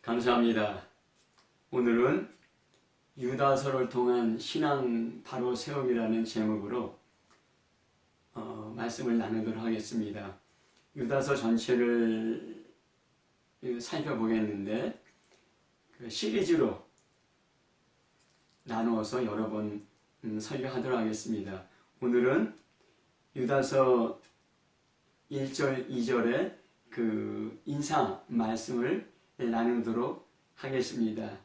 감사합니다. 오늘은 유다서를 통한 신앙 바로 세우기라는 제목으로 말씀을 나누도록 하겠습니다. 유다서 전체를 살펴보겠는데 시리즈로 나누어서 여러 번 설교하도록 하겠습니다. 오늘은 유다서 1절, 2절의 그 인사 말씀을 나누도록 하겠습니다.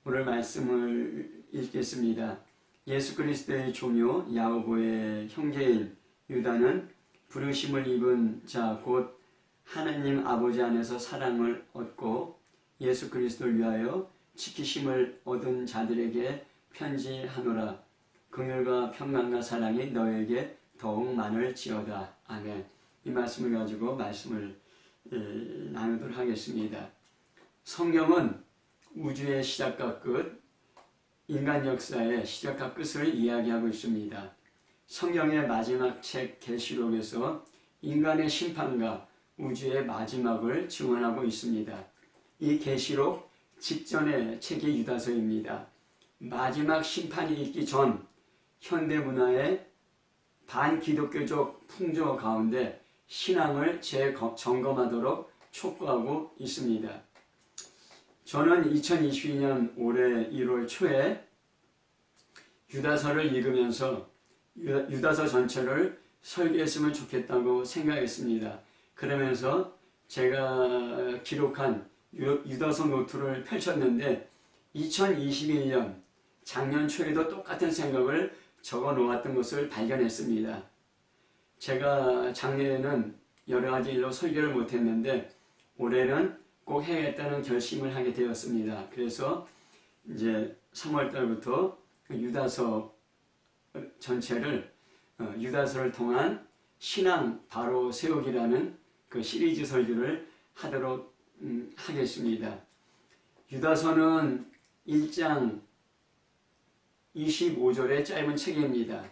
오늘 말씀을 읽겠습니다. 예수 그리스도의 종요 야고보의 형제인 유다는 부르심을 입은 자 곧 하나님 아버지 안에서 사랑을 얻고 예수 그리스도를 위하여 지키심을 얻은 자들에게 편지하노라. 긍휼과 평강과 사랑이 너에게 더욱 많을지어다. 아멘. 이 말씀을 가지고 말씀을 나누도록 하겠습니다. 성경은 우주의 시작과 끝, 인간 역사의 시작과 끝을 이야기하고 있습니다. 성경의 마지막 책 계시록에서 인간의 심판과 우주의 마지막을 증언하고 있습니다. 이 계시록 직전의 책이 유다서입니다. 마지막 심판이 있기 전 현대 문화의 반기독교적 풍조 가운데 신앙을 재점검하도록 촉구하고 있습니다. 저는 2022년 올해 1월 초에 유다서를 읽으면서 유다서 전체를 설계했으면 좋겠다고 생각했습니다. 그러면서 제가 기록한 유다서 노트를 펼쳤는데 2021년 작년 초에도 똑같은 생각을 적어 놓았던 것을 발견했습니다. 제가 작년에는 여러 가지 일로 설교를 못했는데 올해는 꼭 해야겠다는 결심을 하게 되었습니다. 그래서 이제 3월달부터 유다서 전체를 유다서를 통한 신앙 바로 세우기라는 그 시리즈 설교를 하도록 하겠습니다. 유다서는 1장 25절의 짧은 책입니다.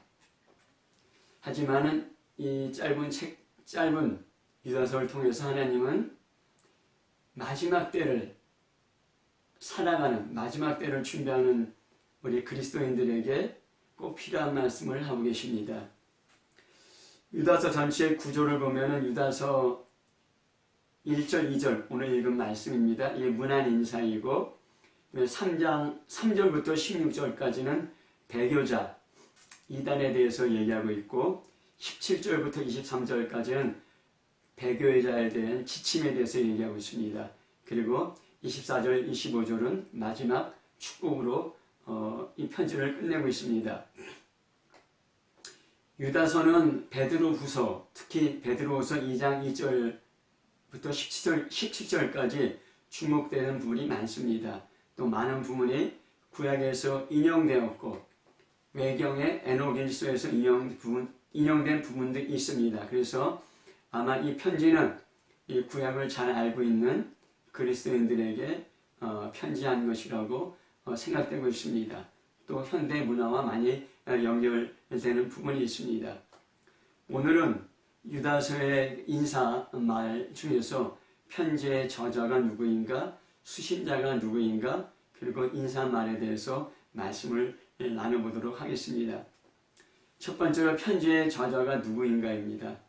하지만 이 짧은 유다서를 통해서 하나님은 마지막 때를 살아가는, 마지막 때를 준비하는 우리 그리스도인들에게 꼭 필요한 말씀을 하고 계십니다. 유다서 전체의 구조를 보면 유다서 1절, 2절 오늘 읽은 말씀입니다. 이게 문안 인사이고 3장 3절부터 16절까지는 배교자, 이단에 대해서 얘기하고 있고 17절부터 23절까지는 배교자에 대한 지침에 대해서 얘기하고 있습니다. 그리고 24절, 25절은 마지막 축복으로 이 편지를 끝내고 있습니다. 유다서는 베드로후서, 특히 베드로후서 2장 2절부터 17절까지 주목되는 부분이 많습니다. 또 많은 부분이 구약에서 인용되었고 외경의 에녹일서에서 인용된 부분도 있습니다. 그래서 아마 이 편지는 이 구약을 잘 알고 있는 그리스도인들에게 편지한 것이라고 생각되고 있습니다. 또 현대 문화와 많이 연결되는 부분이 있습니다. 오늘은 유다서의 인사말 중에서 편지의 저자가 누구인가, 수신자가 누구인가, 그리고 인사말에 대해서 말씀을 나눠보도록 하겠습니다. 첫 번째로 편지의 저자가 누구인가입니다.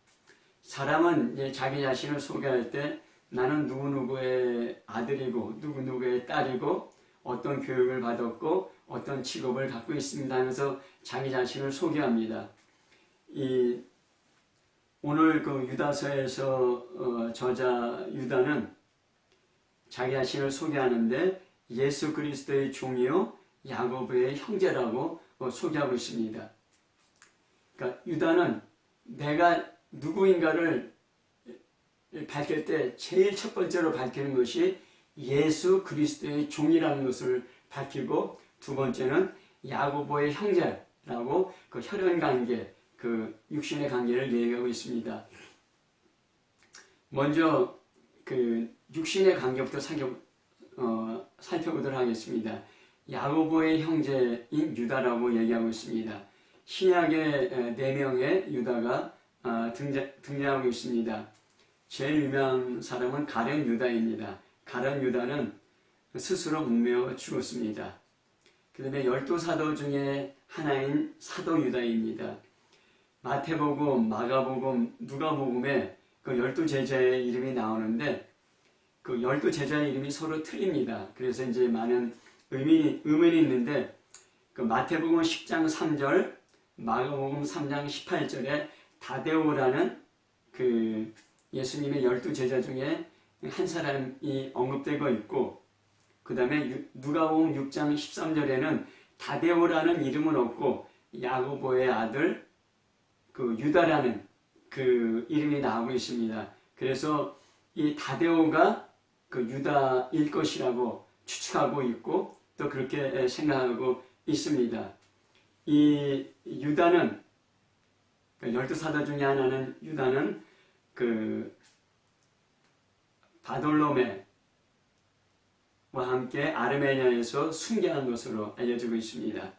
사람은 이제 자기 자신을 소개할 때 나는 누구누구의 아들이고 누구누구의 딸이고 어떤 교육을 받았고 어떤 직업을 갖고 있습니다 하면서 자기 자신을 소개합니다. 오늘 그 유다서에서 저자 유다는 자기 자신을 소개하는데 예수 그리스도의 종이요 야고보의 형제라고 소개하고 있습니다. 그러니까 유다는 내가 누구인가를 밝힐 때 제일 첫 번째로 밝히는 것이 예수 그리스도의 종이라는 것을 밝히고 두 번째는 야고보의 형제라고 그 혈연관계, 그 육신의 관계를 얘기하고 있습니다. 먼저 그 육신의 관계부터 살펴보도록 하겠습니다. 야고보의 형제인 유다라고 얘기하고 있습니다. 신약의 4명의 유다가 등장하고 있습니다. 제일 유명한 사람은 가룟 유다입니다. 가룟 유다는 스스로 목매어 죽었습니다. 그 다음에 12사도 중에 하나인 사도 유다입니다. 마태복음, 마가복음, 누가복음에 그 12제자의 이름이 나오는데 그 12제자의 이름이 서로 틀립니다. 그래서 이제 많은 의문이 있는데 그 마태복음 10장 3절, 마가복음 3장 18절에 다데오라는 그 예수님의 12제자 중에 한 사람이 언급되고 있고 그 다음에 누가복음 6장 13절에는 다데오라는 이름은 없고 야고보의 아들 그 유다라는 그 이름이 나오고 있습니다. 그래서 이 다데오가 그 유다일 것이라고 추측하고 있고 또 그렇게 생각하고 있습니다. 이 유다는 12사도 중에 하나는 유다는 그 바돌로메와 함께 아르메니아에서 순교한 것으로 알려지고 있습니다.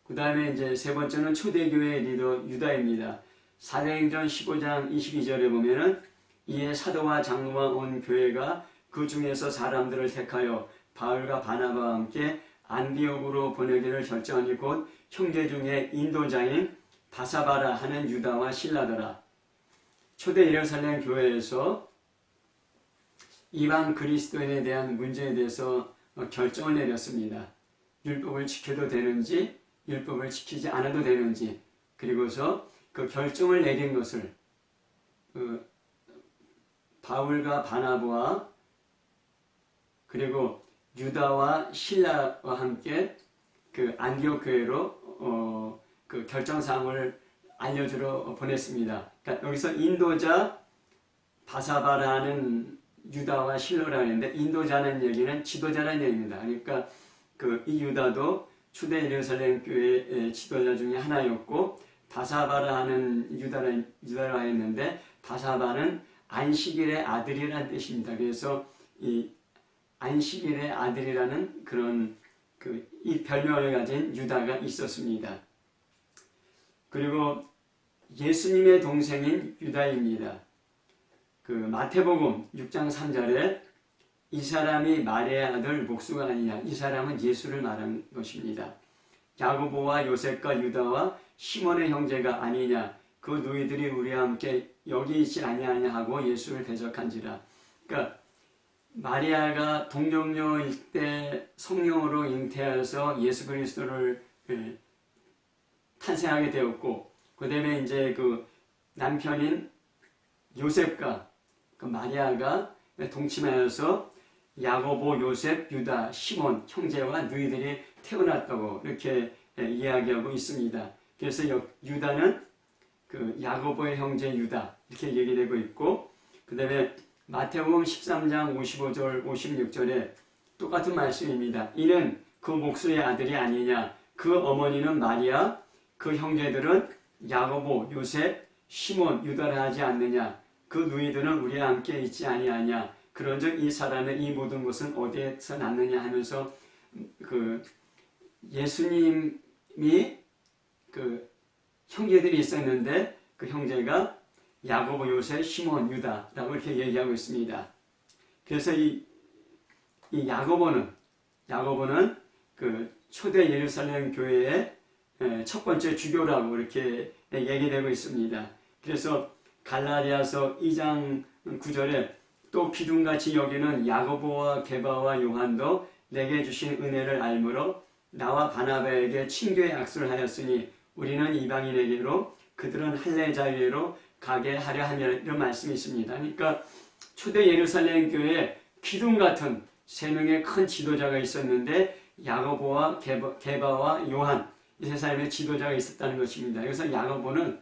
그 다음에 이제 세 번째는 초대교회의 리더 유다입니다. 사도행전 15장 22절에 보면은 이에 사도와 장로와 온 교회가 그 중에서 사람들을 택하여 바울과 바나바와 함께 안디옥으로 보내기를 결정하니 곧 형제 중에 인도자인 바사바라 하는 유다와 실라더라. 초대 예루살렘 교회에서 이방 그리스도인에 대한 문제에 대해서 결정을 내렸습니다. 율법을 지켜도 되는지 율법을 지키지 않아도 되는지 그리고서 그 결정을 내린 것을 바울과 바나바와 그리고 유다와 실라와 함께 그 안디옥 교회로 그 결정사항을 알려주러 보냈습니다. 그러니까 여기서 인도자 바사바라는 유다와 실로라고 했는데 인도자는 얘기는 지도자라는 얘기입니다. 그러니까 그 이 유다도 초대 예루살렘 교회의 지도자 중에 하나였고 바사바라 하는 유다라 했는데 바사바는 안식일의 아들이라는 뜻입니다. 그래서 이 안식일의 아들이라는 그런 이 별명을 가진 유다가 있었습니다. 그리고 예수님의 동생인 유다입니다. 그 마태복음 6장 3절에 이 사람이 마리아의 아들 목수가 아니냐. 이 사람은 예수를 말한 것입니다. 야고보와 요셉과 유다와 시몬의 형제가 아니냐. 그 너희들이 우리와 함께 여기 있지 아니하냐 하고 예수를 대적한지라. 그러니까 마리아가 동정녀일 때 성령으로 잉태하여서 예수 그리스도를 탄생하게 되었고 그 다음에 이제 그 남편인 요셉과 그 마리아가 동침하여서 야고보, 요셉, 유다, 시몬 형제와 너희들이 태어났다고 이렇게 이야기하고 있습니다. 그래서 유다는 그 야고보의 형제 유다 이렇게 얘기되고 있고 그 다음에 마태복음 13장 55절 56절에 똑같은 말씀입니다. 이는 그 목수의 아들이 아니냐. 그 어머니는 마리아, 그 형제들은 야고보, 요셉, 시몬, 유다라 하지 않느냐. 그 너희들은 우리와 함께 있지 아니하냐. 그런즉 이 사람의 이 모든 것은 어디에서 났느냐 하면서 그 예수님이 그 형제들이 있었는데 그 형제가 야고보, 요셉, 시몬, 유다라고 이렇게 얘기하고 있습니다. 그래서 이 야고보는 그 초대 예루살렘 교회의 첫 번째 주교라고 이렇게 얘기되고 있습니다. 그래서 갈라디아서 2장 9절에 또 기둥같이 여기는 야고보와 게바와 요한도 내게 주신 은혜를 알므로 나와 바나바에게 친교의 악수를 하였으니 우리는 이방인에게로 그들은 할례자에게로 가게 하려 하며 이런 말씀이 있습니다. 그러니까 초대 예루살렘 교회에 기둥 같은 세 명의 큰 지도자가 있었는데 야고보와 게바와 요한 이 세 사람의 지도자가 있었다는 것입니다. 그래서 야고보는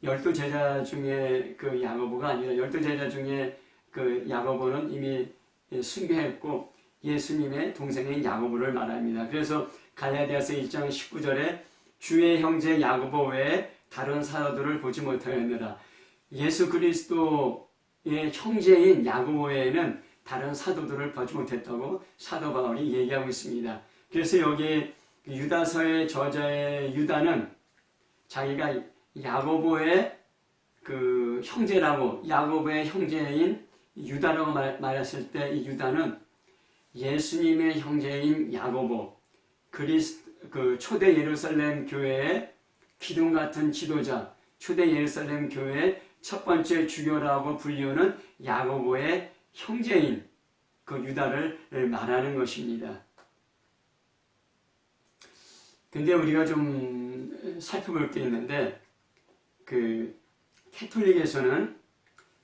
12제자 중에 그 야고보가 아니라 12제자 중에 그 야고보는 이미 순교했고 예수님의 동생인 야고보를 말합니다. 그래서 갈라디아서 1장 19절에 주의 형제 야고보 외에 다른 사도들을 보지 못하였느라. 예수 그리스도의 형제인 야고보 외에는 다른 사도들을 보지 못했다고 사도 바울이 얘기하고 있습니다. 그래서 여기 유다서의 저자의 유다는 자기가 야고보의 그 형제라고 야고보의 형제인 유다라고 말했을 때 이 유다는 예수님의 형제인 야고보, 그 초대 예루살렘 교회의 기둥 같은 지도자, 초대 예루살렘 교회의 첫 번째 주교라고 불리우는 야고보의 형제인 그 유다를 말하는 것입니다. 근데 우리가 좀 살펴볼 게 있는데, 그 캐톨릭에서는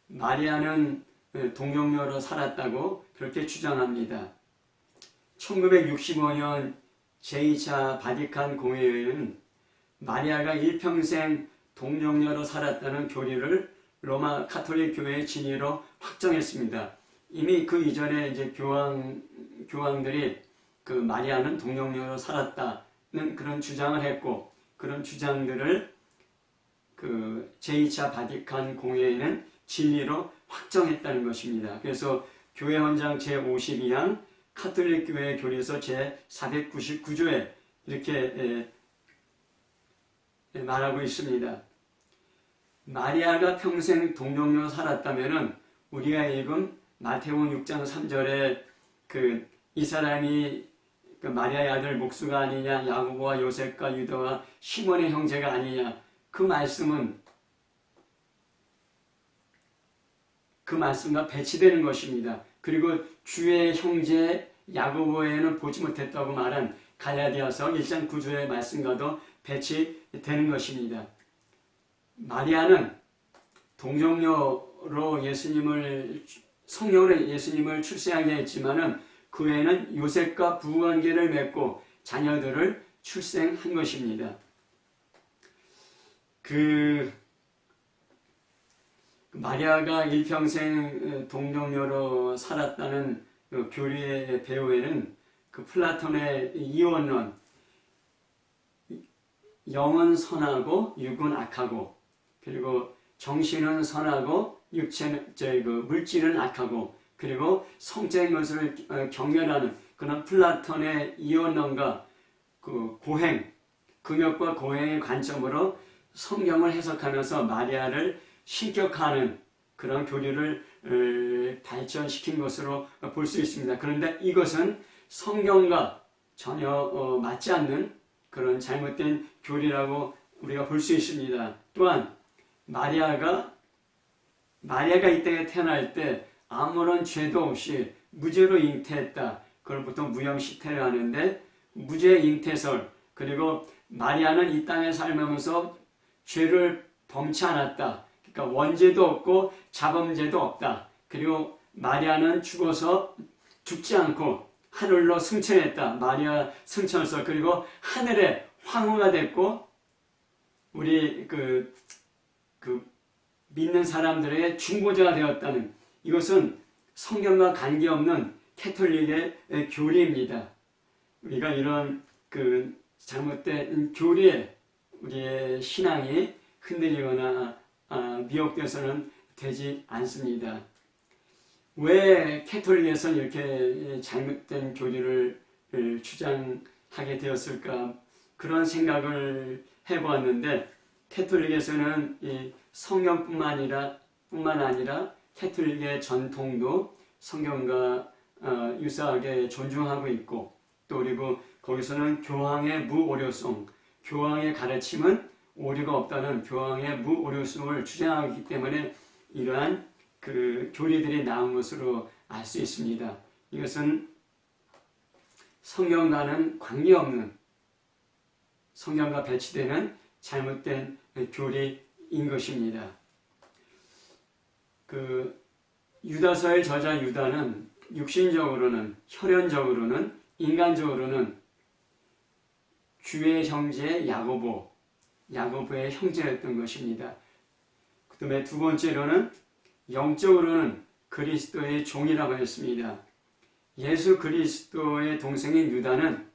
마리아는 동정녀로 살았다고 그렇게 주장합니다. 1965년 제2차 바티칸 공회의회는 마리아가 일평생 동정녀로 살았다는 교리를 로마 가톨릭 교회의 진위로 확정했습니다. 이미 그 이전에 이제 교황들이 그 마리아는 동정녀로 살았다는 그런 주장을 했고, 그런 주장들을 그 제2차 바티칸 공회의회는 진리로 확정했다는 것입니다. 그래서 교회 헌장 제52항 가톨릭 교회 교리서 제499조에 이렇게 말하고 있습니다. 마리아가 평생 동정녀로 살았다면은 우리가 읽은 마태복음 6장 3절에 이 사람이 그 마리아의 아들 목수가 아니냐, 야고보와 요셉과 유다와 시몬의 형제가 아니냐, 그 말씀과 배치되는 것입니다. 그리고 주의 형제 야고보에는 보지 못했다고 말한 갈라디아서 1장 9절의 말씀과도 배치되는 것입니다. 마리아는 동정녀로 성령으로 예수님을 출생하게 했지만은 그 외에는 요셉과 부부관계를 맺고 자녀들을 출생한 것입니다. 마리아가 일평생 동정녀로 살았다는 그 교리의 배후에는 그 플라톤의 이원론, 영은 선하고 육은 악하고, 그리고 정신은 선하고 물질은 악하고, 그리고 성적인 것을 경멸하는 그런 플라톤의 이원론과 그 금욕과 고행의 관점으로 성경을 해석하면서 마리아를 신격화하는 그런 교리를 발전시킨 것으로 볼 수 있습니다. 그런데 이것은 성경과 전혀 맞지 않는 그런 잘못된 교리라고 우리가 볼 수 있습니다. 또한 마리아가 이 땅에 태어날 때 아무런 죄도 없이 무죄로 잉태했다. 그걸 보통 무형식태를 하는데, 무죄 잉태설, 그리고 마리아는 이 땅에 살면서 죄를 범치 않았다. 그러니까 원죄도 없고 자범죄도 없다. 그리고 마리아는 죽지 않고 하늘로 승천했다. 마리아 승천서. 그리고 하늘에 황후가 됐고 우리 믿는 사람들에게 중보자가 되었다는, 이것은 성경과 관계없는 캐톨릭의 교리입니다. 우리가 이런 잘못된 교리에 우리의 신앙이 흔들리거나 미혹되어서는 되지 않습니다. 왜 캐톨릭에서는 이렇게 잘못된 교리를 주장하게 되었을까? 그런 생각을 해보았는데, 캐톨릭에서는 이 성경뿐만 아니라 캐톨릭의 전통도 성경과 유사하게 존중하고 있고, 또 그리고 거기서는 교황의 무오류성, 교황의 가르침은 오류가 없다는 교황의 무오류성을 주장하기 때문에 이러한 교리들이 나온 것으로 알 수 있습니다. 이것은 성경과는 관계없는, 성경과 배치되는 잘못된 교리인 것입니다. 유다서의 저자 유다는 육신적으로는, 혈연적으로는, 인간적으로는 주의 형제 야고보의 형제였던 것입니다. 그 다음에 두 번째로는 영적으로는 그리스도의 종이라고 했습니다. 예수 그리스도의 동생인 유다는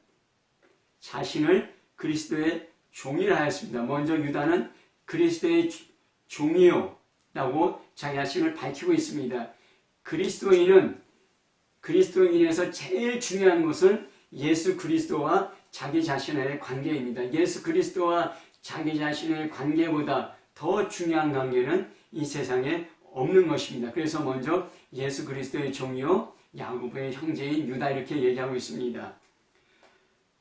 자신을 그리스도의 종이라 하였습니다. 먼저 유다는 그리스도의 종이요 라고 자기 자신을 밝히고 있습니다. 그리스도인에서 제일 중요한 것은 예수 그리스도와 자기 자신의 관계입니다. 예수 그리스도와 자기 자신의 관계보다 더 중요한 관계는 이 세상에 없는 것입니다. 그래서 먼저 예수 그리스도의 종이요 야고보의 형제인 유다 이렇게 얘기하고 있습니다.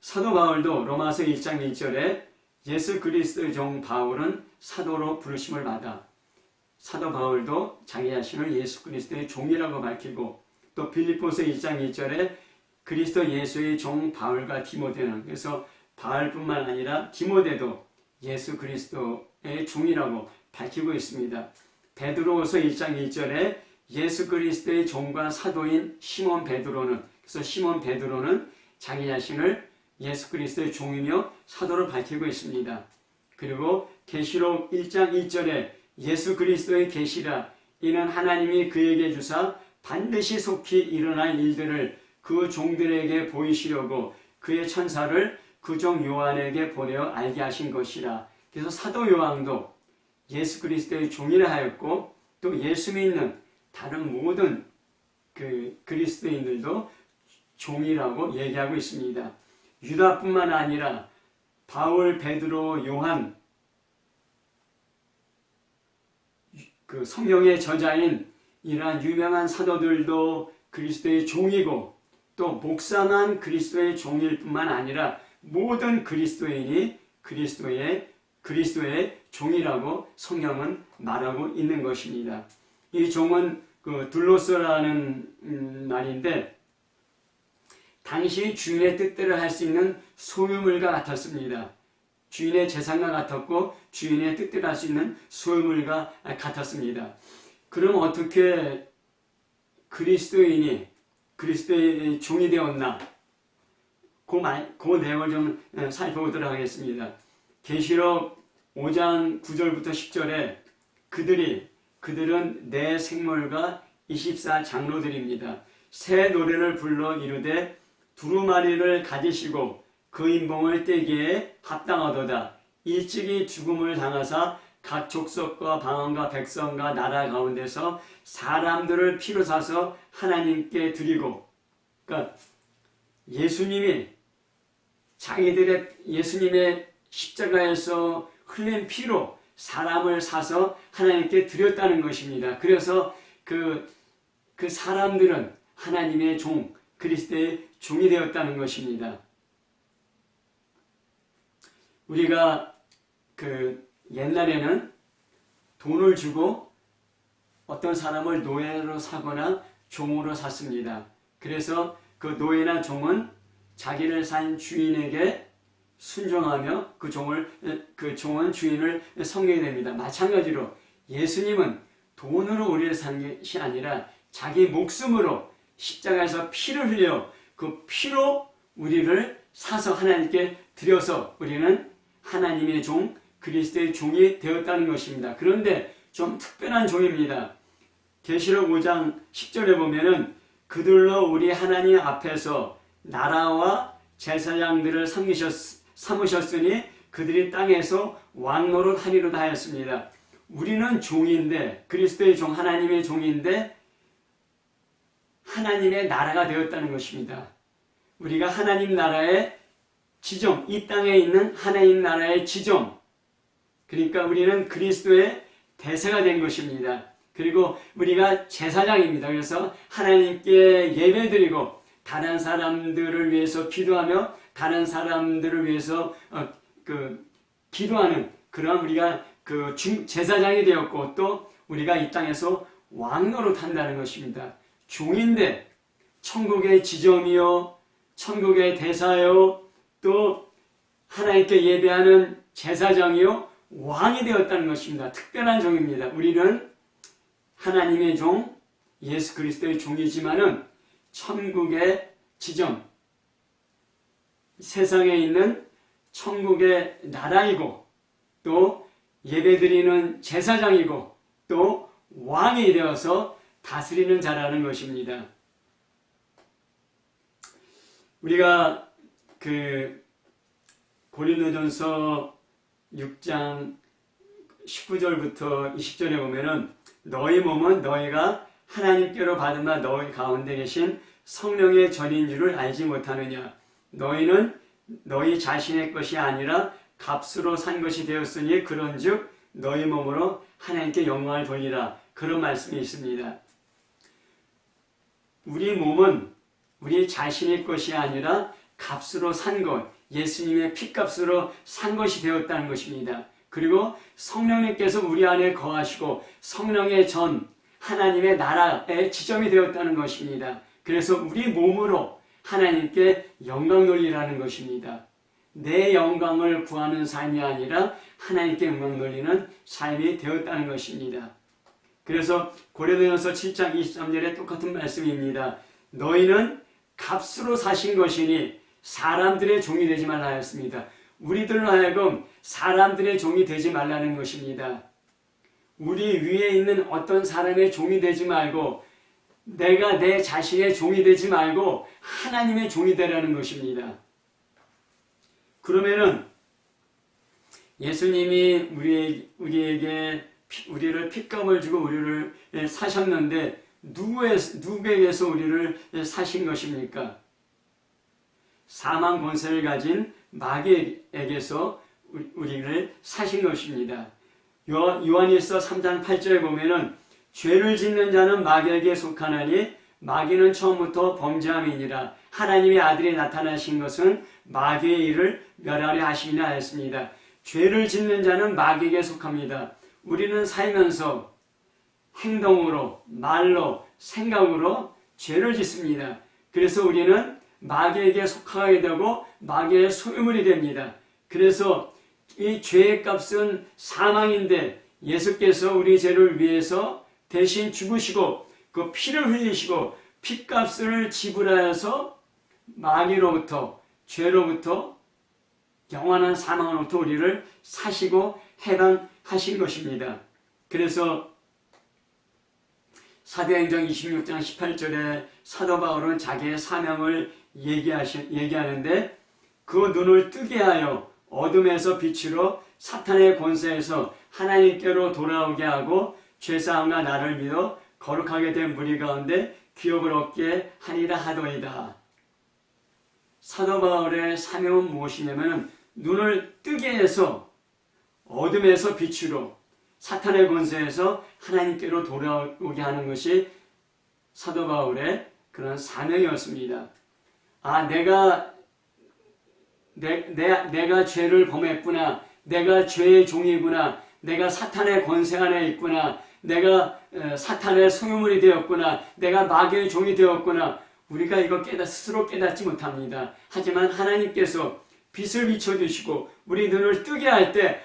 사도 바울도 로마서 1장 1절에 예수 그리스도의 종 바울은 사도로 부르심을 받아 사도 바울도 자기 자신을 예수 그리스도의 종이라고 밝히고 또 빌립보서 1장 1절에 그리스도 예수의 종 바울과 디모데는 그래서 바울뿐만 아니라 디모데도 예수 그리스도의 종이라고 밝히고 있습니다. 베드로후서 1장 1절에 예수 그리스도의 종과 사도인 시몬 베드로는 그래서 시몬 베드로는 자기 자신을 예수 그리스도의 종이며 사도로 밝히고 있습니다. 그리고 계시록 1장 1절에 예수 그리스도의 계시라 이는 하나님이 그에게 주사 반드시 속히 일어날 일들을 그 종들에게 보이시려고 그의 천사를 그 종 요한에게 보내어 알게 하신 것이라. 그래서 사도 요한도 예수 그리스도의 종이라 하였고 또 예수 믿는 다른 모든 그리스도인들도 종이라고 얘기하고 있습니다. 유다뿐만 아니라 바울, 베드로, 요한 그 성경의 저자인 이러한 유명한 사도들도 그리스도의 종이고 또 목사만 그리스도의 종일 뿐만 아니라 모든 그리스도인이 그리스도의 종이라고 성경은 말하고 있는 것입니다. 이 종은 둘로서라는 말인데 당시 주인의 뜻대로 할 수 있는 소유물과 같았습니다. 주인의 재산과 같았고 주인의 뜻대로 할 수 있는 소유물과 같았습니다. 그럼 어떻게 그리스도인이 그리스도의 종이 되었나? 그 내용을 좀 살펴보도록 하겠습니다. 계시록 5장 9절부터 10절에 그들은 내 생물과 24장로들입니다. 새 노래를 불러 이르되 두루마리를 가지시고 그 인봉을 떼기에 합당하도다. 일찍이 죽음을 당하사 각 족속과 방언과 백성과 나라 가운데서 사람들을 피로 사서 하나님께 드리고, 그러니까 예수님의 십자가에서 흘린 피로 사람을 사서 하나님께 드렸다는 것입니다. 그래서 그 사람들은 하나님의 종, 그리스도의 종이 되었다는 것입니다. 우리가 옛날에는 돈을 주고 어떤 사람을 노예로 사거나 종으로 샀습니다. 그래서 그 노예나 종은 자기를 산 주인에게 순종하며 그 종은 주인을 섬기게 됩니다. 마찬가지로 예수님은 돈으로 우리를 산 것이 아니라 자기 목숨으로 십자가에서 피를 흘려 그 피로 우리를 사서 하나님께 드려서 우리는 하나님의 종, 그리스도의 종이 되었다는 것입니다. 그런데 좀 특별한 종입니다. 계시록 5장 10절에 보면은 그들로 우리 하나님 앞에서 나라와 제사장들을 삼으셨으니 그들이 땅에서 왕노릇 하리로다 하였습니다. 우리는 종인데, 그리스도의 종, 하나님의 종인데 하나님의 나라가 되었다는 것입니다. 우리가 하나님 나라의 지정, 이 땅에 있는 하나님 나라의 지정, 그러니까 우리는 그리스도의 대세가 된 것입니다. 그리고 우리가 제사장입니다. 그래서 하나님께 예배드리고 다른 사람들을 위해서 기도하며 다른 사람들을 위해서 기도하는 그런 우리가 제사장이 되었고 또 우리가 이 땅에서 왕노릇 한다는 것입니다. 종인데 천국의 지점이요, 천국의 대사요, 또 하나님께 예배하는 제사장이요, 왕이 되었다는 것입니다. 특별한 종입니다. 우리는 하나님의 종, 예수 그리스도의 종이지만은 천국의 지점, 세상에 있는 천국의 나라이고 또 예배드리는 제사장이고 또 왕이 되어서 다스리는 자라는 것입니다. 우리가 고린도전서 6장 19절부터 20절에 보면은 너희 몸은 너희가 하나님께로 받으나 너희 가운데 계신 성령의 전인 줄을 알지 못하느냐. 너희는 너희 자신의 것이 아니라 값으로 산 것이 되었으니 그런즉 너희 몸으로 하나님께 영광을 돌리라. 그런 말씀이 있습니다. 우리 몸은 우리 자신의 것이 아니라 값으로 산 것, 예수님의 피값으로 산 것이 되었다는 것입니다. 그리고 성령님께서 우리 안에 거하시고 성령의 전 하나님의 나라의 지점이 되었다는 것입니다. 그래서 우리 몸으로 하나님께 영광 돌리라는 것입니다. 내 영광을 구하는 삶이 아니라 하나님께 영광 돌리는 삶이 되었다는 것입니다. 그래서 고린도전서 7장 23절에 똑같은 말씀입니다. 너희는 값으로 사신 것이니 사람들의 종이 되지 말라 하였습니다. 우리들로 하여금 사람들의 종이 되지 말라는 것입니다. 우리 위에 있는 어떤 사람의 종이 되지 말고 내가 내 자신의 종이 되지 말고 하나님의 종이 되라는 것입니다. 그러면은 예수님이 우리를 핏값을 주고 우리를 사셨는데 누구에게서 우리를 사신 것입니까? 사망 권세를 가진 마귀에게서 우리를 사신 것입니다. 요한일서 3장 8절에 보면은 죄를 짓는 자는 마귀에게 속하나니 마귀는 처음부터 범죄함이니라. 하나님의 아들이 나타나신 것은 마귀의 일을 멸하려 하시니라 하였습니다. 죄를 짓는 자는 마귀에게 속합니다. 우리는 살면서 행동으로, 말로, 생각으로 죄를 짓습니다. 그래서 우리는 마귀에게 속하게 되고 마귀의 소유물이 됩니다. 그래서 이 죄의 값은 사망인데 예수께서 우리 죄를 위해서 대신 죽으시고 그 피를 흘리시고 피값을 지불하여서 마귀로부터 죄로부터 영원한 사망으로부터 우리를 사시고 해방하신 것입니다. 그래서 사도행전 26장 18절에 사도 바울은 자기의 사명을 얘기하는데 그 눈을 뜨게 하여 어둠에서 빛으로 사탄의 권세에서 하나님께로 돌아오게 하고 죄사함과 나를 믿어 거룩하게 된 무리 가운데 기업을 얻게 하리라 하더이다. 사도 바울의 사명은 무엇이냐면 눈을 뜨게 해서 어둠에서 빛으로 사탄의 권세에서 하나님께로 돌아오게 하는 것이 사도 바울의 그런 사명이었습니다. 내가 죄를 범했구나. 내가 죄의 종이구나. 내가 사탄의 권세 안에 있구나. 내가 사탄의 소유물이 되었구나. 내가 마귀의 종이 되었구나. 우리가 이거 스스로 깨닫지 못합니다. 하지만 하나님께서 빛을 비춰주시고 우리 눈을 뜨게 할 때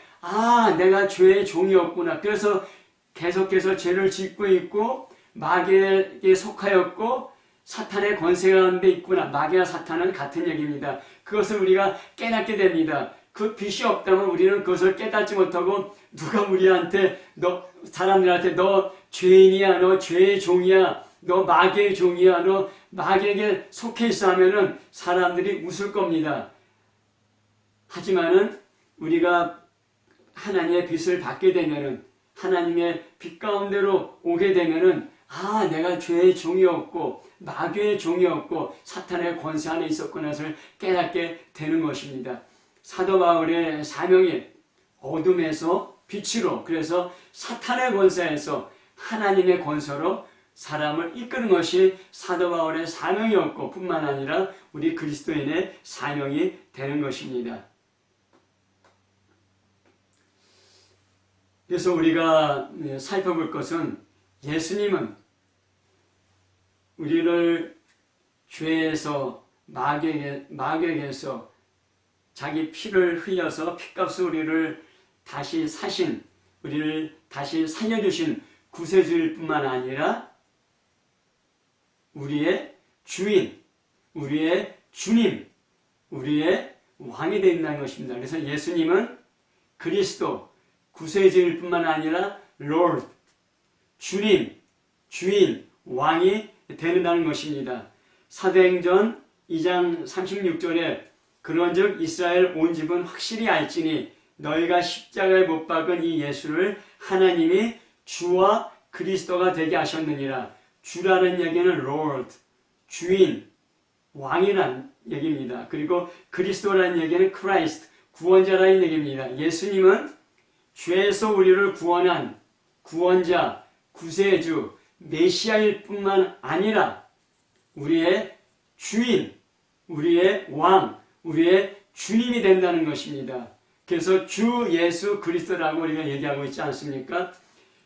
내가 죄의 종이었구나. 그래서 계속해서 죄를 짓고 있고 마귀에게 속하였고 사탄의 권세 가운데 있구나. 마귀와 사탄은 같은 얘기입니다. 그것을 우리가 깨닫게 됩니다. 그 빛이 없다면 우리는 그것을 깨닫지 못하고 누가 우리한테 사람들한테 너 죄인이야, 너 죄의 종이야, 너 마귀의 종이야, 너 마귀에게 속해 있어 하면은 사람들이 웃을 겁니다. 하지만은 우리가 하나님의 빛을 받게 되면은 하나님의 빛 가운데로 오게 되면은 내가 죄의 종이었고 마귀의 종이었고 사탄의 권세 안에 있었구나 것을 깨닫게 되는 것입니다. 사도 바울의 사명이 어둠에서 빛으로, 그래서 사탄의 권세에서 하나님의 권세로 사람을 이끄는 것이 사도 바울의 사명이었고 뿐만 아니라 우리 그리스도인의 사명이 되는 것입니다. 그래서 우리가 살펴볼 것은 예수님은 우리를 죄에서 마귀에게서 자기 피를 흘려서 피값으로 우리를 다시 사신, 우리를 다시 살려주신 구세주일 뿐만 아니라 우리의 주인, 우리의 주님, 우리의 왕이 된다는 것입니다. 그래서 예수님은 그리스도, 구세주일 뿐만 아니라 Lord, 주님, 주인, 왕이 되는다는 것입니다. 사도행전 2장 36절에 그런즉 이스라엘 온 집은 확실히 알지니 너희가 십자가에 못 박은 이 예수를 하나님이 주와 그리스도가 되게 하셨느니라. 주라는 얘기는 Lord, 주인, 왕이란 얘기입니다. 그리고 그리스도라는 얘기는 Christ, 구원자라는 얘기입니다. 예수님은 죄에서 우리를 구원한 구원자, 구세주, 메시아일 뿐만 아니라 우리의 주인, 우리의 왕, 우리의 주님이 된다는 것입니다. 그래서 주 예수 그리스도라고 우리가 얘기하고 있지 않습니까?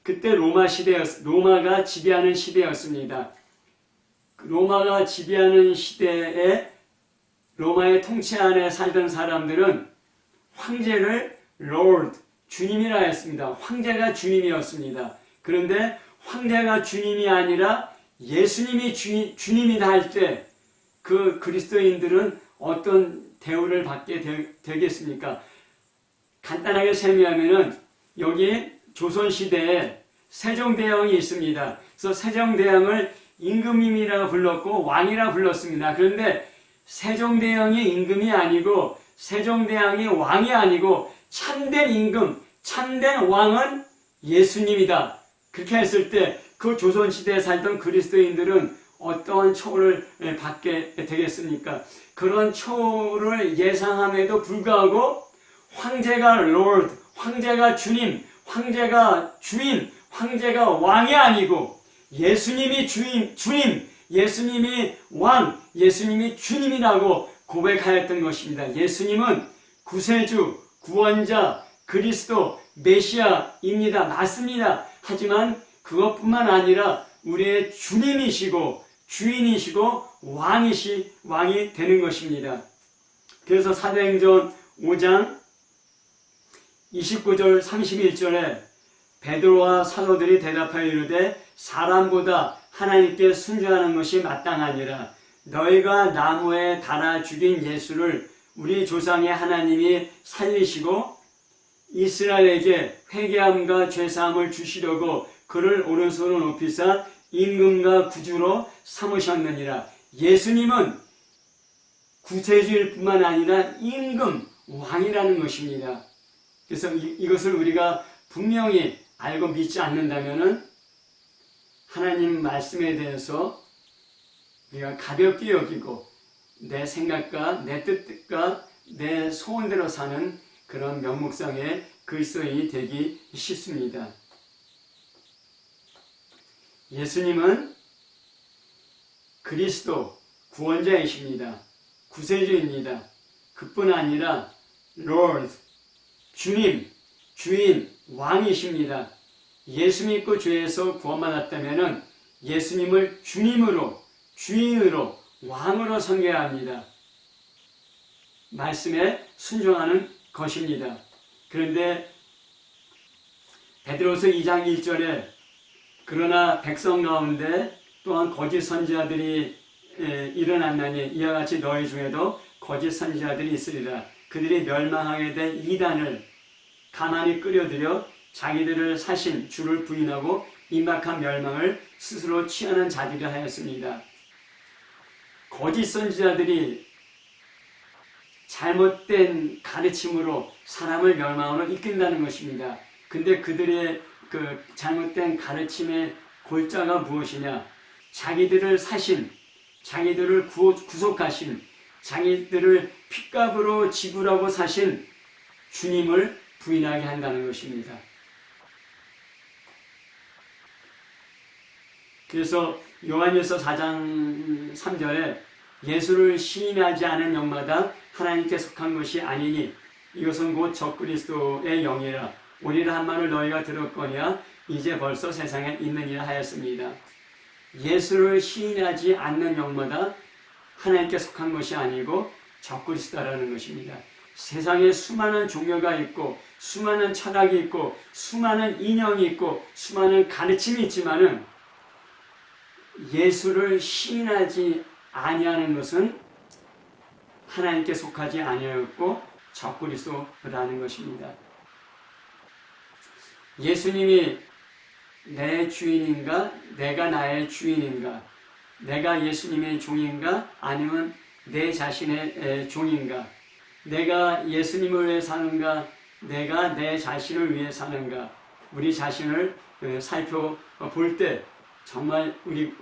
그때 로마가 지배하는 시대였습니다. 로마가 지배하는 시대에 로마의 통치 안에 살던 사람들은 황제를 Lord, 주님이라 했습니다. 황제가 주님이었습니다. 그런데 황제가 주님이 아니라 예수님이 주님이다 할 때 그 그리스도인들은 어떤 대우를 받게 되겠습니까? 간단하게 설명하면은 여기 조선시대에 세종대왕이 있습니다. 그래서 세종대왕을 임금님이라 불렀고 왕이라 불렀습니다. 그런데 세종대왕이 임금이 아니고 세종대왕이 왕이 아니고 참된 임금, 참된 왕은 예수님이다. 그렇게 했을 때 그 조선시대에 살던 그리스도인들은 어떠한 처우를 받게 되겠습니까? 그런 처우를 예상함에도 불구하고 황제가 Lord, 황제가 주님, 황제가 주인, 황제가 왕이 아니고 예수님이 주님, 예수님이 왕, 예수님이 주님이라고 고백하였던 것입니다. 예수님은 구세주, 구원자, 그리스도, 메시아입니다. 맞습니다. 하지만 그것뿐만 아니라 우리의 주님이시고 주인이시고 왕이 되는 것입니다. 그래서 사도행전 5장 29절 31절에 베드로와 사도들이 대답하여 이르되 사람보다 하나님께 순종하는 것이 마땅하니라. 너희가 나무에 달아 죽인 예수를 우리 조상의 하나님이 살리시고 이스라엘에게 회개함과 죄사함을 주시려고 그를 오른손으로 높이사 임금과 구주로 삼으셨느니라. 예수님은 구세주일 뿐만 아니라 임금, 왕이라는 것입니다. 그래서 이것을 우리가 분명히 알고 믿지 않는다면 하나님 말씀에 대해서 우리가 가볍게 여기고 내 생각과 내 뜻과 내 소원대로 사는 그런 명목상의 그리스도인이 되기 쉽습니다. 예수님은 그리스도 구원자이십니다. 구세주입니다. 그뿐 아니라 Lord, 주님, 주인, 왕이십니다. 예수 믿고 죄에서 구원받았다면 예수님을 주님으로, 주인으로, 왕으로 섬겨야 합니다. 말씀에 순종하는 것입니다. 그런데 베드로서 2장 1절에 그러나 백성 가운데 또한 거짓 선지자들이 일어났나니 이와 같이 너희 중에도 거짓 선지자들이 있으리라. 그들이 멸망하게 된 이단을 가만히 끌어들여 자기들을 사신 주를 부인하고 임박한 멸망을 스스로 취하는 자들이라 하였습니다. 거짓 선지자들이 잘못된 가르침으로 사람을 멸망으로 이끈다는 것입니다. 근데 그들의 그 잘못된 가르침의 골자가 무엇이냐? 자기들을 사신, 자기들을 구속하신, 자기들을 핏값으로 지불하고 사신 주님을 부인하게 한다는 것입니다. 그래서 요한일서 4장 3절에 예수를 시인하지 않은 영마다 하나님께 속한 것이 아니니 이것은 곧 적그리스도의 영이라. 우리를 한 말을 너희가 들었거니와 이제 벌써 세상에 있느니라 하였습니다. 예수를 시인하지 않는 영마다 하나님께 속한 것이 아니고 적그리스도라는 것입니다. 세상에 수많은 종교가 있고 수많은 철학이 있고 수많은 인형이 있고 수많은 가르침이 있지만은 예수를 시인하지 아니하는 것은 하나님께 속하지 아니하였고 적그리스도라는 것입니다. 예수님이 내 주인인가? 내가 나의 주인인가? 내가 예수님의 종인가? 아니면 내 자신의 종인가? 내가 예수님을 위해 사는가? 내가 내 자신을 위해 사는가? 우리 자신을 살펴볼 때 정말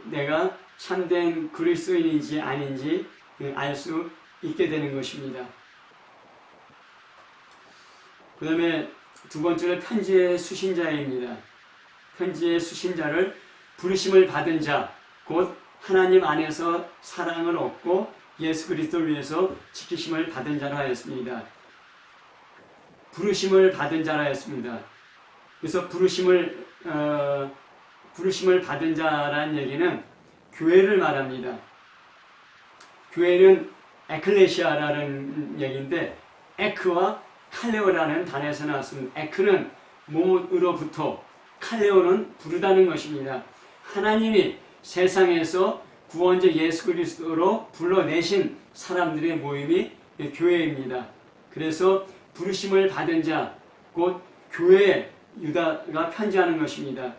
내가 참된 그리스도인인지 아닌지 알 수 있게 되는 것입니다. 그 다음에 두 번째로 편지의 수신자입니다. 편지의 수신자를 부르심을 받은 자, 곧 하나님 안에서 사랑을 얻고 예수 그리스도를 위해서 지키심을 받은 자라 하였습니다. 부르심을 받은 자라 하였습니다. 그래서 부르심을 받은 자라는 얘기는 교회를 말합니다. 교회는 에클레시아라는 얘기인데 에크와 칼레오라는 단어에서 나왔습니다. 에크는 몸으로부터, 칼레오는 부르다는 것입니다. 하나님이 세상에서 구원자 예수 그리스도로 불러내신 사람들의 모임이 교회입니다. 그래서 부르심을 받은 자, 곧 교회에 유다가 편지하는 것입니다.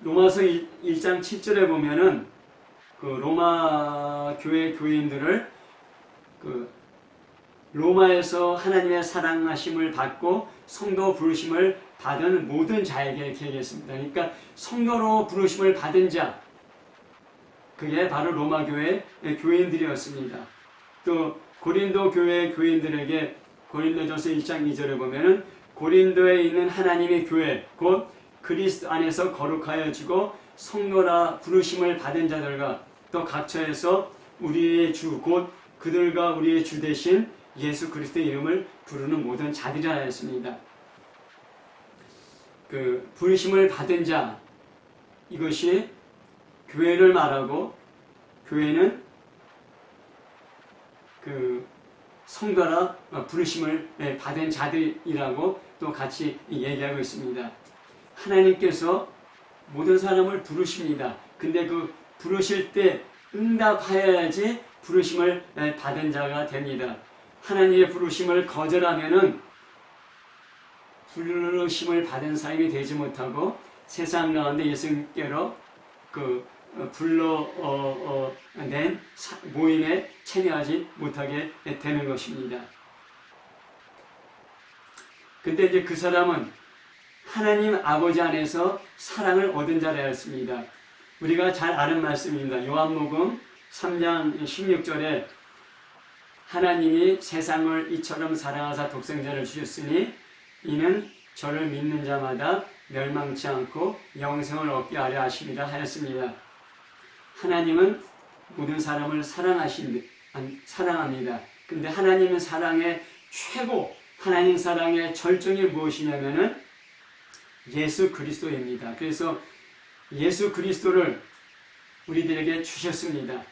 로마서 1장 7절에 보면은 로마 교회 교인들을 로마에서 하나님의 사랑하심을 받고 성도 부르심을 받은 모든 자에게 이렇게 얘기했습니다. 그러니까 성도로 부르심을 받은 자, 그게 바로 로마 교회 교인들이었습니다. 또 고린도 교회 교인들에게 고린도전서 1장 2절에 보면은 고린도에 있는 하나님의 교회, 곧 그리스도 안에서 거룩하여지고 성도라 부르심을 받은 자들과 또 각처에서 우리의 주, 곧 그들과 우리의 주 대신 예수 그리스도의 이름을 부르는 모든 자들이라 했습니다. 부르심을 받은 자, 이것이 교회를 말하고, 교회는 성도라 부르심을 받은 자들이라고 또 같이 얘기하고 있습니다. 하나님께서 모든 사람을 부르십니다. 근데 부르실 때 응답하여야지 부르심을 받은 자가 됩니다. 하나님의 부르심을 거절하면은 부르심을 받은 사람이 되지 못하고 세상 가운데 예수님께로 불러낸 모임에 참여하지 못하게 되는 것입니다. 근데 이제 그 사람은 하나님 아버지 안에서 사랑을 얻은 자라였습니다. 우리가 잘 아는 말씀입니다. 요한복음 3장 16절에 하나님이 세상을 이처럼 사랑하사 독생자를 주셨으니 이는 저를 믿는 자마다 멸망치 않고 영생을 얻게 하려 하심이라 하였습니다. 하나님은 모든 사람을 사랑합니다. 근데 하나님의 사랑의 최고, 하나님 사랑의 절정이 무엇이냐면은 예수 그리스도입니다. 그래서 예수 그리스도를 우리들에게 주셨습니다.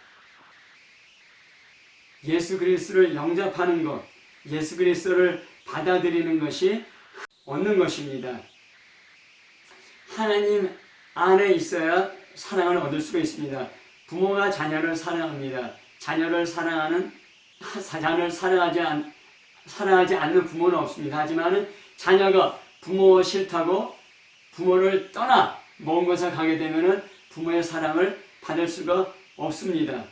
예수 그리스도를 영접하는 것, 예수 그리스도를 받아들이는 것이 얻는 것입니다. 하나님 안에 있어야 사랑을 얻을 수가 있습니다. 부모가 자녀를 사랑합니다. 자녀를 사랑하지 않는 부모는 없습니다. 하지만 자녀가 부모 싫다고 부모를 떠나 먼 곳에 가게 되면 부모의 사랑을 받을 수가 없습니다.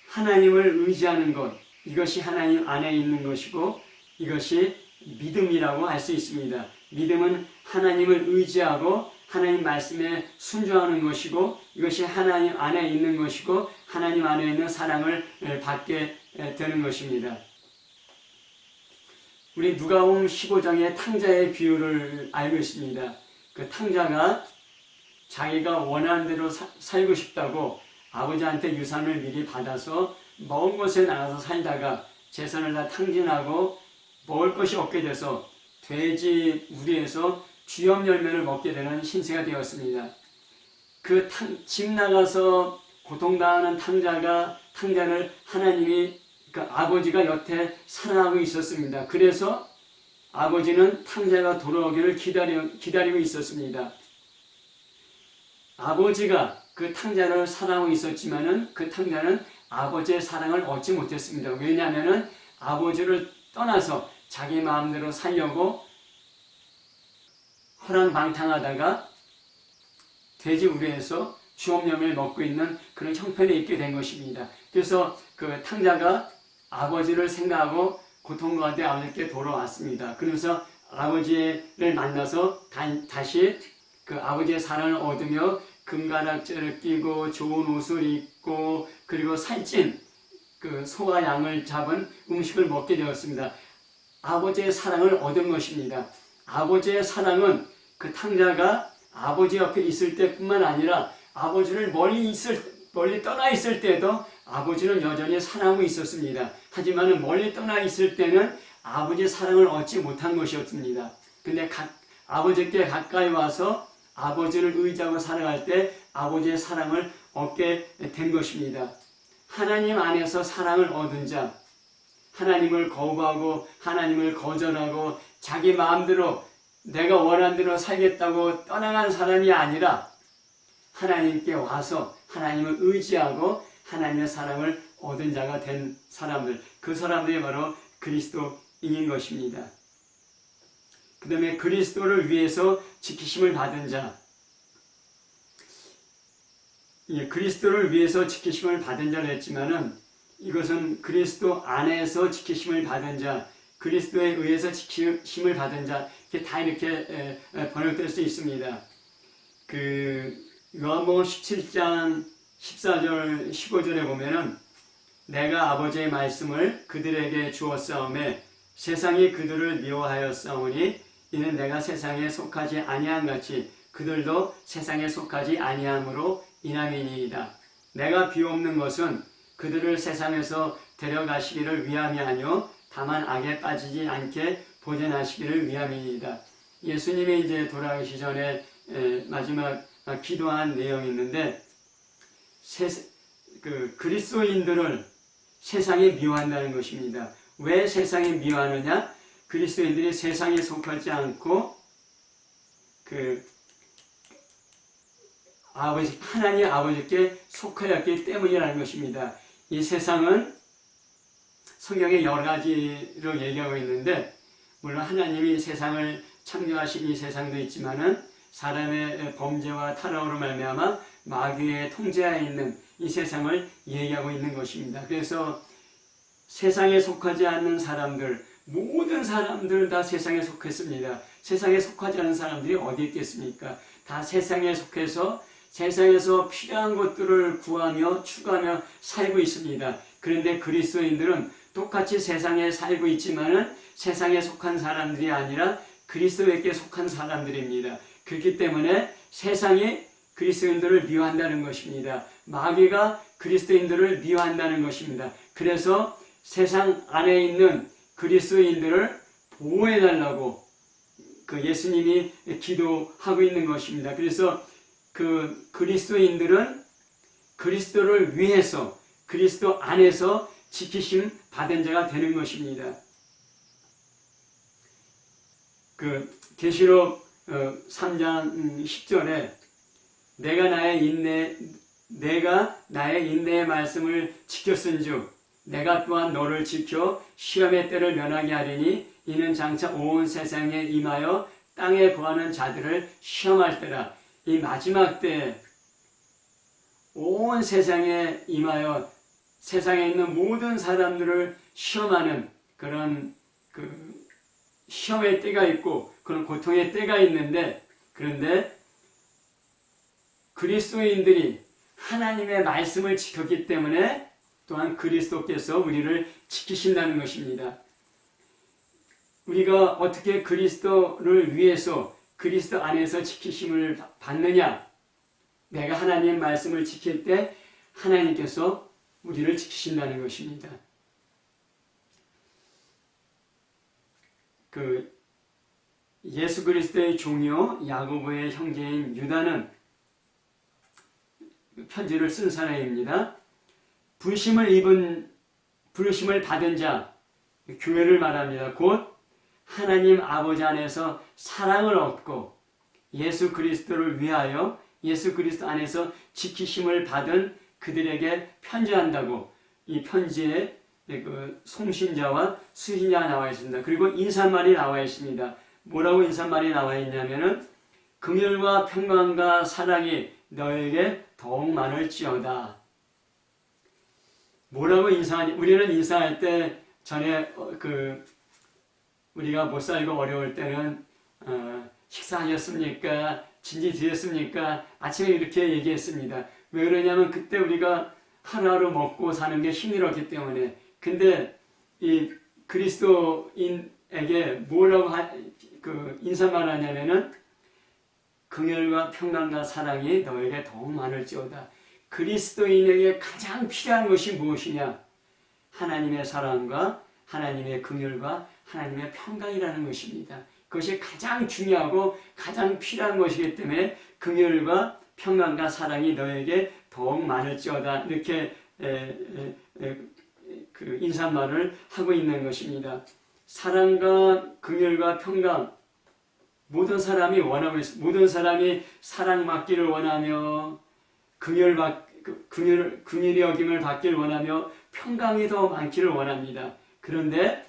하나님을 의지하는 것, 이것이 하나님 안에 있는 것이고 이것이 믿음이라고 할 수 있습니다. 믿음은 하나님을 의지하고 하나님 말씀에 순종하는 것이고 이것이 하나님 안에 있는 것이고 하나님 안에 있는 사랑을 받게 되는 것입니다. 우리 누가복음 15장의 탕자의 비유를 알고 있습니다. 그 탕자가 자기가 원하는 대로 살고 싶다고 아버지한테 유산을 미리 받아서 먼 곳에 나가서 살다가 재산을 다 탕진하고 먹을 것이 없게 돼서 돼지 우리에서 쥐염 열매를 먹게 되는 신세가 되었습니다. 집 나가서 고통당하는 탕자를 하나님이 아버지가 여태 사랑하고 있었습니다. 그래서 아버지는 탕자가 돌아오기를 기다리고 있었습니다. 아버지가 그 탕자를 사랑하고 있었지만은 그 탕자는 아버지의 사랑을 얻지 못했습니다. 왜냐하면은 아버지를 떠나서 자기 마음대로 살려고 허랑방탕하다가 돼지 우리에서 쥐염염을 먹고 있는 그런 형편에 있게 된 것입니다. 그래서 그 탕자가 아버지를 생각하고 고통 가운데 아버지께 돌아왔습니다. 그러면서 아버지를 만나서 다시 그 아버지의 사랑을 얻으며 금가락지를 끼고 좋은 옷을 입고 그리고 살찐 그 소와 양을 잡은 음식을 먹게 되었습니다. 아버지의 사랑을 얻은 것입니다. 아버지의 사랑은 그 탕자가 아버지 옆에 있을 때뿐만 아니라 아버지를 멀리 떠나 있을 때도 아버지는 여전히 사랑하고 있었습니다. 하지만 멀리 떠나 있을 때는 아버지의 사랑을 얻지 못한 것이었습니다. 근데 아버지께 가까이 와서 아버지를 의지하고 살아갈 때 아버지의 사랑을 얻게 된 것입니다. 하나님 안에서 사랑을 얻은 자, 하나님을 거부하고 하나님을 거절하고 자기 마음대로 내가 원하는 대로 살겠다고 떠나간 사람이 아니라 하나님께 와서 하나님을 의지하고 하나님의 사랑을 얻은 자가 된 사람들, 그 사람들이 바로 그리스도인인 것입니다. 그 다음에 그리스도를 위해서 지키심을 받은 자, 그리스도를 위해서 지키심을 받은 자를 했지만은 이것은 그리스도 안에서 지키심을 받은 자, 그리스도에 의해서 지키심을 받은 자, 다 이렇게 번역될 수 있습니다. 요한복음 17장 14절 15절에 보면은 내가 아버지의 말씀을 그들에게 주었사오매 세상이 그들을 미워하였사오니 이는 내가 세상에 속하지 아니한 같이 그들도 세상에 속하지 아니함으로 인함이니이다. 내가 비옵는 것은 그들을 세상에서 데려가시기를 위함이 아니요 다만 악에 빠지지 않게 보존하시기를 위함이니이다. 예수님이 이제 돌아가시 전에 마지막 기도한 내용이 있는데 그리스도인들을 세상이 미워한다는 것입니다. 왜 세상이 미워하느냐? 그리스도인들이 세상에 속하지 않고 하나님 아버지께 속하였기 때문이라는 것입니다. 이 세상은 성경에 여러 가지로 얘기하고 있는데 물론 하나님이 세상을 창조하신 이 세상도 있지만은 사람의 범죄와 타락으로 말미암아 마귀의 통제하에 있는 이 세상을 얘기하고 있는 것입니다. 그래서 세상에 속하지 않는 사람들, 모든 사람들 다 세상에 속했습니다. 세상에 속하지 않은 사람들이 어디 있겠습니까? 다 세상에 속해서 세상에서 필요한 것들을 구하며 추구하며 살고 있습니다. 그런데 그리스도인들은 똑같이 세상에 살고 있지만은 세상에 속한 사람들이 아니라 그리스도에게 속한 사람들입니다. 그렇기 때문에 세상이 그리스도인들을 미워한다는 것입니다. 마귀가 그리스도인들을 미워한다는 것입니다. 그래서 세상 안에 있는 그리스도인들을 보호해달라고 예수님이 기도하고 있는 것입니다. 그래서 그리스도인들은 그리스도를 위해서 그리스도 안에서 지키심 받은 자가 되는 것입니다. 계시록 3장 10절에 내가 나의 인내의 말씀을 지켰은즉 내가 또한 너를 지켜 시험의 때를 면하게 하리니 이는 장차 온 세상에 임하여 땅에 거하는 자들을 시험할 때라. 이 마지막 때 온 세상에 임하여 세상에 있는 모든 사람들을 시험하는 그런 시험의 때가 있고 그런 고통의 때가 있는데 그런데 그리스도인들이 하나님의 말씀을 지켰기 때문에 또한 그리스도께서 우리를 지키신다는 것입니다. 우리가 어떻게 그리스도를 위해서 그리스도 안에서 지키심을 받느냐? 내가 하나님의 말씀을 지킬 때 하나님께서 우리를 지키신다는 것입니다. 예수 그리스도의 종료 야고보의 형제인 유다는 편지를 쓴 사람입니다. 부르심을 받은 자, 교회를 말합니다. 곧 하나님 아버지 안에서 사랑을 얻고 예수 그리스도를 위하여 예수 그리스도 안에서 지키심을 받은 그들에게 편지한다고 이 편지에 송신자와 수신자가 나와 있습니다. 그리고 인사말이 나와 있습니다. 뭐라고 인사말이 나와 있냐면은 긍휼과 평강과 사랑이 너에게 더욱 많을지어다. 뭐라고 인사하니? 우리는 인사할 때 전에 우리가 못 살고 어려울 때는 식사하셨습니까? 진지 드셨습니까? 아침에 이렇게 얘기했습니다. 왜 그러냐면 그때 우리가 하루하루 먹고 사는 게 힘들었기 때문에. 근데 이 그리스도인에게 뭐라고 인사말 하냐면은 긍휼과 평강과 사랑이 너에게 더욱 많을지어다. 그리스도인에게 가장 필요한 것이 무엇이냐? 하나님의 사랑과 하나님의 긍휼과 하나님의 평강이라는 것입니다. 그것이 가장 중요하고 가장 필요한 것이기 때문에 긍휼과 평강과 사랑이 너에게 더욱 많을지어다. 이렇게 그 인사말을 하고 있는 것입니다. 사랑과 긍휼과 평강, 모든 사람이 원하고 있습니다. 모든 사람이 사랑받기를 원하며 긍휼히 여김을 받기를 원하며 평강이 더 많기를 원합니다. 그런데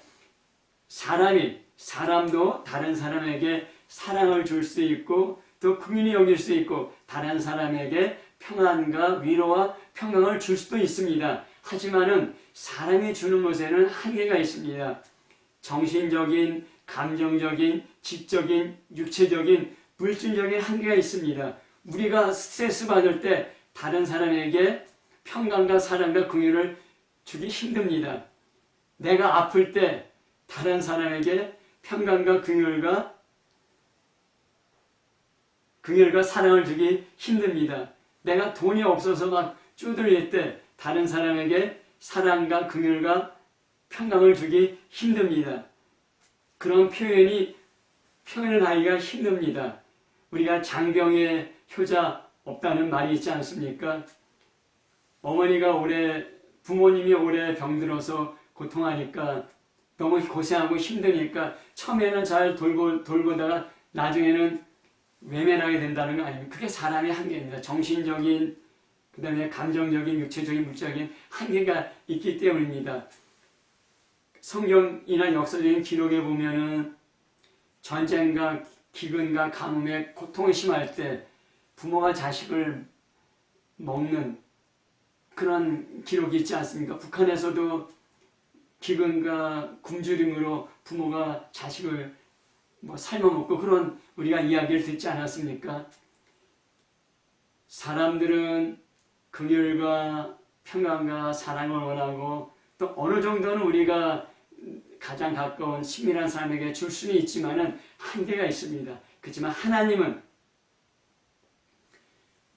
사람도 다른 사람에게 사랑을 줄 수 있고 또 긍휼히 여길 수 있고 다른 사람에게 평안과 위로와 평강을 줄 수도 있습니다. 하지만은 사람이 주는 것에는 한계가 있습니다. 정신적인, 감정적인, 지적인, 육체적인, 물질적인 한계가 있습니다. 우리가 스트레스 받을 때 다른 사람에게 평강과 사랑과 긍휼을 주기 힘듭니다. 내가 아플 때 다른 사람에게 평강과 긍휼과 사랑을 주기 힘듭니다. 내가 돈이 없어서 막 쪼들릴 때 다른 사람에게 사랑과 긍휼과 평강을 주기 힘듭니다. 그런 표현을 하기가 힘듭니다. 우리가 장병의 효자 없다는 말이 있지 않습니까? 부모님이 오래 병들어서 고통하니까 너무 고생하고 힘드니까 처음에는 잘 돌보다가 나중에는 외면하게 된다는 거 아닙니까? 그게 사람의 한계입니다. 정신적인, 그 다음에 감정적인, 육체적인, 물질적인 한계가 있기 때문입니다. 성경이나 역사적인 기록에 보면은 전쟁과 기근과 가뭄에 고통을 심할 때 부모가 자식을 먹는 그런 기록이 있지 않습니까? 북한에서도 기근과 굶주림으로 부모가 자식을 삶아먹고 그런 우리가 이야기를 듣지 않았습니까? 사람들은 긍휼과 평강과 사랑을 원하고 또 어느 정도는 우리가 가장 가까운 친밀한 사람에게 줄 수는 있지만은 한계가 있습니다. 그렇지만 하나님은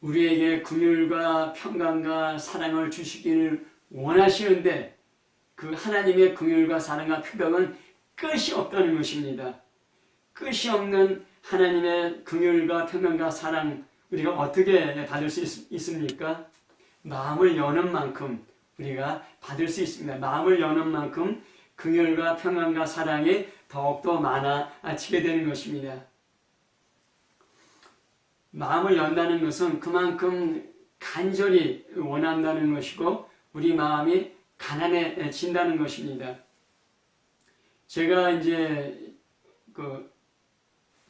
우리에게 긍휼과 평강과 사랑을 주시기를 원하시는데 그 하나님의 긍휼과 사랑과 평강은 끝이 없다는 것입니다. 끝이 없는 하나님의 긍휼과 평강과 사랑 우리가 어떻게 받을 수 있습니까? 마음을 여는 만큼 우리가 받을 수 있습니다. 마음을 여는 만큼 긍휼과 평강과 사랑이 더욱더 많아지게 되는 것입니다. 마음을 연다는 것은 그만큼 간절히 원한다는 것이고 우리 마음이 가난해진다는 것입니다. 제가 이제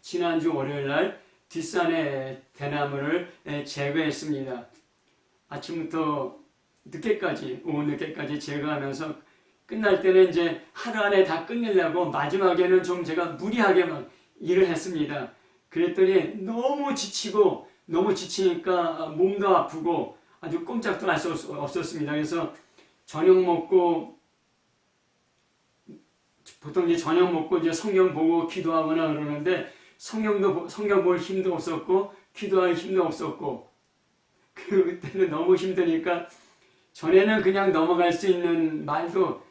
지난주 월요일날 뒷산에 대나무를 제거했습니다. 아침부터 오후 늦게까지 제거하면서 끝날 때는 이제 하루 안에 다 끝내려고 마지막에는 좀 제가 무리하게 막 일을 했습니다. 그랬더니 너무 지치니까 몸도 아프고 아주 꼼짝도 할 수 없었습니다. 그래서 보통 이제 저녁 먹고 이제 성경 보고 기도하거나 그러는데 성경 볼 힘도 없었고 기도할 힘도 없었고 그때는 너무 힘드니까 전에는 그냥 넘어갈 수 있는 말도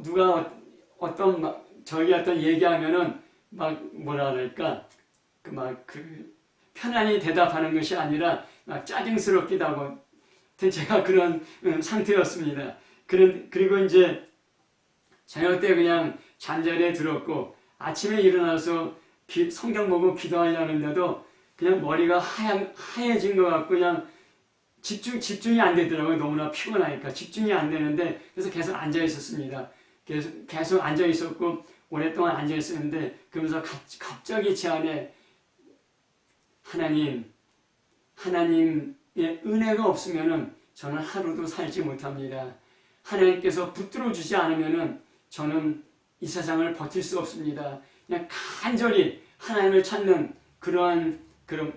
누가 저기 어떤 얘기하면은 뭐라 그럴까 편안히 대답하는 것이 아니라 짜증스럽기도 하고 제가 그런 상태였습니다. 그리고 이제 저녁 때 그냥 잠자리에 들었고 아침에 일어나서 성경 보고 기도하려는데도 그냥 머리가 하얘진 것 같고 그냥 집중이 안 되더라고요. 너무나 피곤하니까 집중이 안 되는데 그래서 계속 앉아 있었습니다. 계속 앉아 있었고 오랫동안 앉아 있었는데 그러면서 갑자기 제 안에 하나님의 은혜가 없으면은 저는 하루도 살지 못합니다. 하나님께서 붙들어 주지 않으면은 저는 이 세상을 버틸 수 없습니다. 그냥 간절히 하나님을 찾는 그런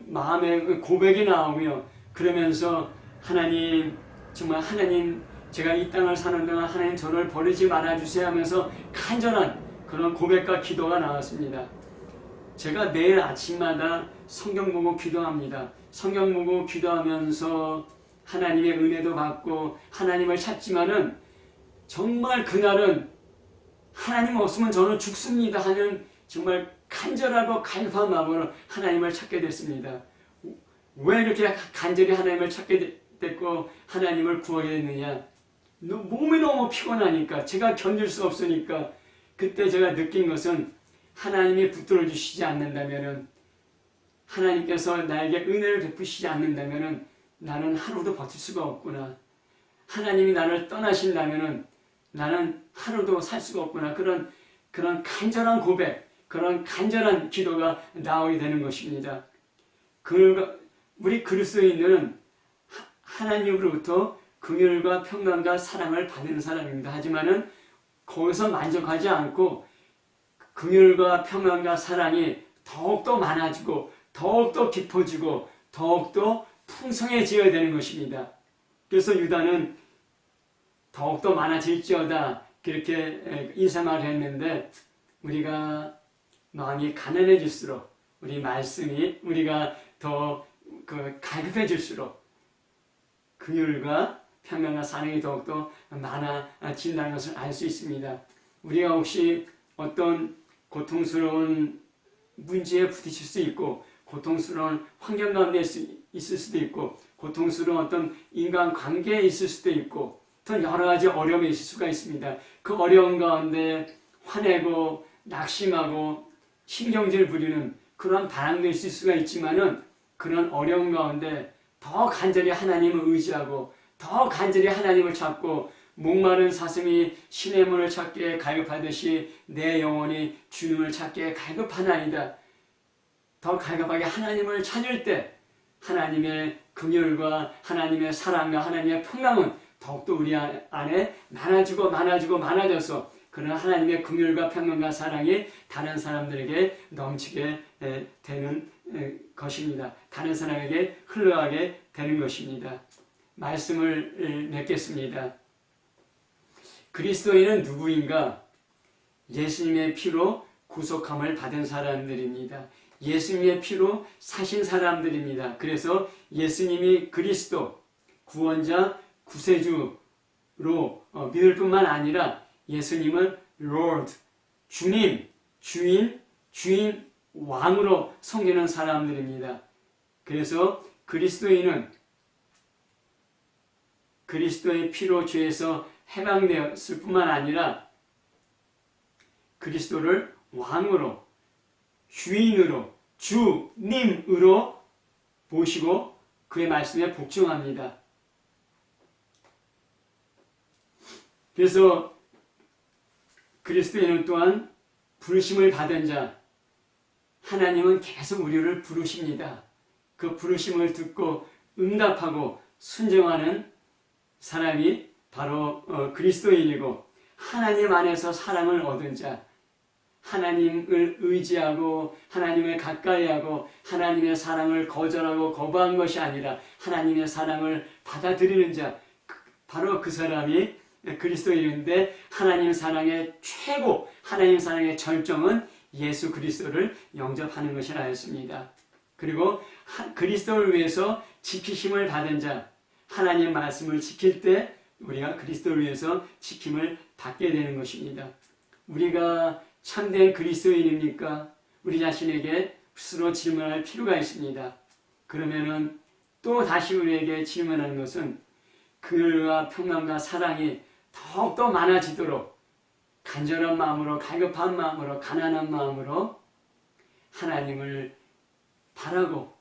마음의 고백이 나오고요. 그러면서 정말 하나님 제가 이 땅을 사는 동안 하나님 저를 버리지 말아주세요 하면서 간절한 그런 고백과 기도가 나왔습니다. 제가 매일 아침마다 성경 보고 기도합니다. 성경 보고 기도하면서 하나님의 은혜도 받고 하나님을 찾지만은 정말 그날은 하나님 없으면 저는 죽습니다 하는 정말 간절하고 갈급한 마음으로 하나님을 찾게 됐습니다. 왜 이렇게 간절히 하나님을 찾게 됐고 하나님을 구하게 됐느냐? 몸이 너무 피곤하니까, 제가 견딜 수 없으니까. 그때 제가 느낀 것은 하나님이 붙들어 주시지 않는다면은, 하나님께서 나에게 은혜를 베푸시지 않는다면은 나는 하루도 버틸 수가 없구나. 하나님이 나를 떠나신다면은 나는 하루도 살 수가 없구나. 그런 간절한 고백, 그런 간절한 기도가 나오게 되는 것입니다. 우리 그리스도인들은 하나님으로부터 긍휼과 평강과 사랑을 받는 사람입니다. 하지만은 거기서 만족하지 않고 긍휼과 평강과 사랑이 더욱더 많아지고 더욱더 깊어지고 더욱더 풍성해져야 되는 것입니다. 그래서 유다는 더욱더 많아질지어다 그렇게 인사말을 했는데, 우리가 마음이 가난해질수록, 우리 말씀이 우리가 더 갈급해질수록 긍휼과 평강과 사랑이 더욱더 많아진다는 것을 알 수 있습니다. 우리가 혹시 어떤 고통스러운 문제에 부딪힐 수 있고, 고통스러운 환경 가운데 있을 수도 있고, 고통스러운 어떤 인간관계에 있을 수도 있고, 또 여러 가지 어려움이 있을 수가 있습니다. 그 어려움 가운데 화내고 낙심하고 신경질 부리는 그런 반항도 있을 수가 있지만은, 그런 어려움 가운데 더 간절히 하나님을 의지하고 더 간절히 하나님을 찾고, 목마른 사슴이 시냇물을 찾기에 갈급하듯이 내 영혼이 주님을 찾기에 갈급하나이다. 더 갈급하게 하나님을 찾을 때 하나님의 긍휼과 하나님의 사랑과 하나님의 평강은 더욱더 우리 안에 많아져서 그런 하나님의 긍휼과 평강과 사랑이 다른 사람들에게 넘치게 되는 것입니다. 다른 사람에게 흘러가게 되는 것입니다. 말씀을 맺겠습니다. 그리스도인은 누구인가? 예수님의 피로 구속함을 받은 사람들입니다. 예수님의 피로 사신 사람들입니다. 그래서 예수님이 그리스도, 구원자, 구세주로 믿을 뿐만 아니라 예수님을 Lord, 주님, 주인, 왕으로 섬기는 사람들입니다. 그래서 그리스도인은 그리스도의 피로 죄에서 해방되었을 뿐만 아니라 그리스도를 왕으로, 주인으로, 주님으로 모시고 그의 말씀에 복종합니다. 그래서 그리스도인은 또한 부르심을 받은 자, 하나님은 계속 우리를 부르십니다. 그 부르심을 듣고 응답하고 순종하는 사람이 바로 그리스도인이고, 하나님 안에서 사랑을 얻은 자, 하나님을 의지하고 하나님을 가까이하고 하나님의 사랑을 거절하고 거부한 것이 아니라 하나님의 사랑을 받아들이는 자, 바로 그 사람이 그리스도인인데, 하나님 사랑의 최고, 하나님 사랑의 절정은 예수 그리스도를 영접하는 것이라 했습니다. 그리고 그리스도를 위해서 지키심을 받은 자, 하나님 말씀을 지킬 때 우리가 그리스도를 위해서 지킴을 받게 되는 것입니다. 우리가 참된 그리스도인입니까? 우리 자신에게 스스로 질문할 필요가 있습니다. 그러면은 또 다시 우리에게 질문하는 것은 긍휼과 평강과 사랑이 더욱더 많아지도록 간절한 마음으로, 갈급한 마음으로, 가난한 마음으로 하나님을 바라고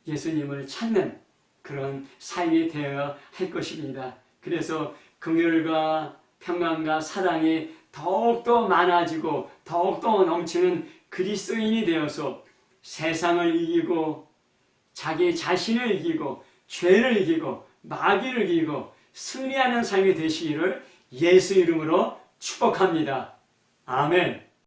예수님을 찾는 그런 삶이 되어야 할 것입니다. 그래서 긍휼과 평강과 사랑이 더욱더 많아지고 더욱더 넘치는 그리스도인이 되어서 세상을 이기고 자기 자신을 이기고 죄를 이기고 마귀를 이기고 승리하는 삶이 되시기를 예수 이름으로 축복합니다. 아멘.